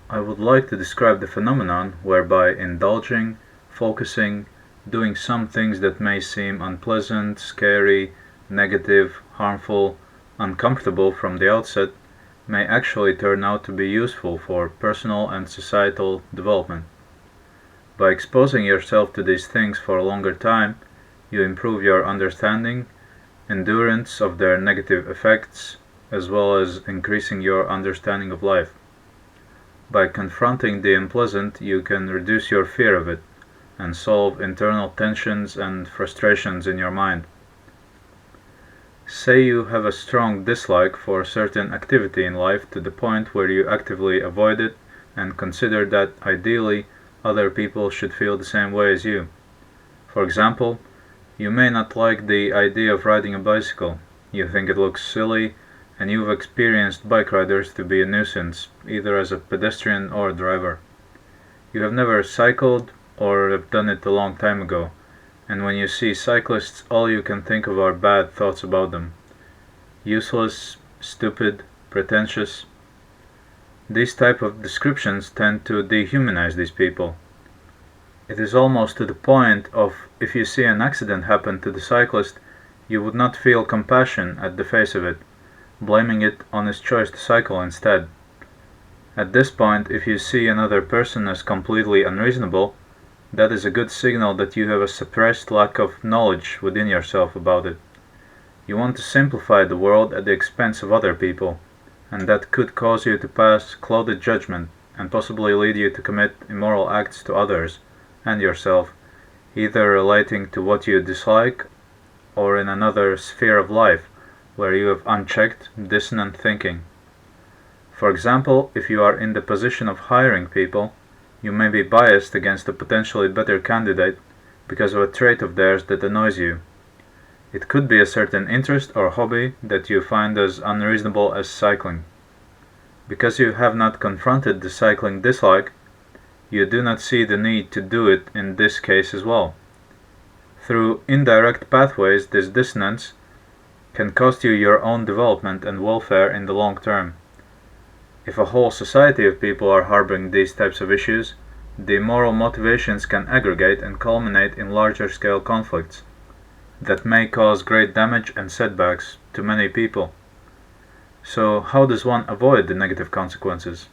I would like to describe the phenomenon whereby indulging, focusing, doing some things that may seem unpleasant, scary, negative, harmful, uncomfortable from the outset may actually turn out to be useful for personal and societal development. By exposing yourself to these things for a longer time, you improve your understanding, endurance of their negative effects, as well as increasing your understanding of life. By confronting the unpleasant, you can reduce your fear of it and solve internal tensions and frustrations in your mind. Say you have a strong dislike for a certain activity in life to the point where you actively avoid it and consider that ideally other people should feel the same way as you. For example, you may not like the idea of riding a bicycle. You think it looks silly, and you've experienced bike riders to be a nuisance, either as a pedestrian or a driver. You have never cycled or have done it a long time ago, and when you see cyclists all you can think of are bad thoughts about them. Useless, stupid, pretentious. These type of descriptions tend to dehumanize these people. It is almost to the point of if you see an accident happen to the cyclist, you would not feel compassion at the face of it, blaming it on his choice to cycle instead. At this point, if you see another person as completely unreasonable, that is a good signal that you have a suppressed lack of knowledge within yourself about it. You want to simplify the world at the expense of other people, and that could cause you to pass clouded judgment and possibly lead you to commit immoral acts to others and yourself, either relating to what you dislike or in another sphere of life where you have unchecked, dissonant thinking. For example, if you are in the position of hiring people, you may be biased against a potentially better candidate because of a trait of theirs that annoys you. It could be a certain interest or hobby that you find as unreasonable as cycling. Because you have not confronted the cycling dislike, you do not see the need to do it in this case as well. Through indirect pathways, this dissonance can cost you your own development and welfare in the long term. If a whole society of people are harboring these types of issues, the moral motivations can aggregate and culminate in larger scale conflicts that may cause great damage and setbacks to many people. So how does one avoid the negative consequences?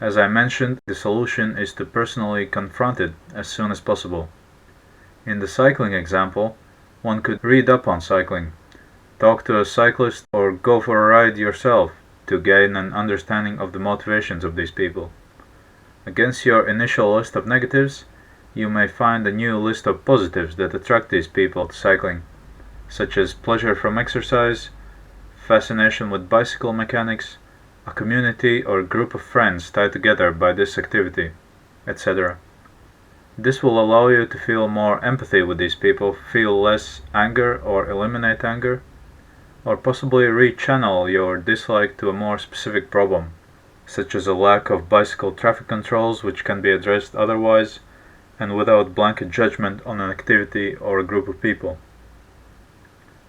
As I mentioned, the solution is to personally confront it as soon as possible. In the cycling example, one could read up on cycling, talk to a cyclist, or go for a ride yourself to gain an understanding of the motivations of these people. Against your initial list of negatives, you may find a new list of positives that attract these people to cycling, such as pleasure from exercise, fascination with bicycle mechanics, a community or group of friends tied together by this activity, etc. This will allow you to feel more empathy with these people, feel less anger or eliminate anger, or possibly rechannel your dislike to a more specific problem, such as a lack of bicycle traffic controls which can be addressed otherwise and without blanket judgment on an activity or a group of people.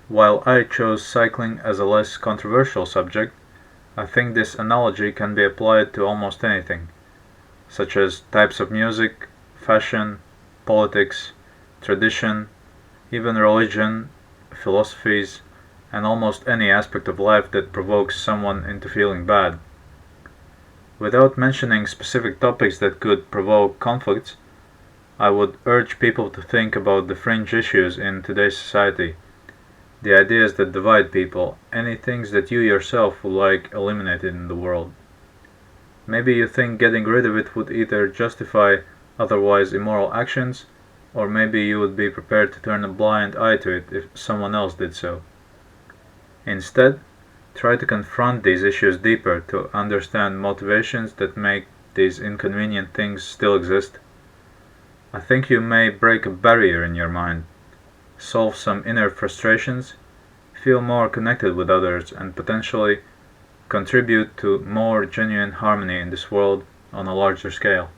While I chose cycling as a less controversial subject, I think this analogy can be applied to almost anything, such as types of music, fashion, politics, tradition, even religion, philosophies, and almost any aspect of life that provokes someone into feeling bad. Without mentioning specific topics that could provoke conflicts, I would urge people to think about the fringe issues in today's society, the ideas that divide people, any things that you yourself would like eliminated in the world. Maybe you think getting rid of it would either justify otherwise immoral actions, or maybe you would be prepared to turn a blind eye to it if someone else did so. Instead, try to confront these issues deeper to understand motivations that make these inconvenient things still exist. I think you may break a barrier in your mind, solve some inner frustrations, feel more connected with others, and potentially contribute to more genuine harmony in this world on a larger scale.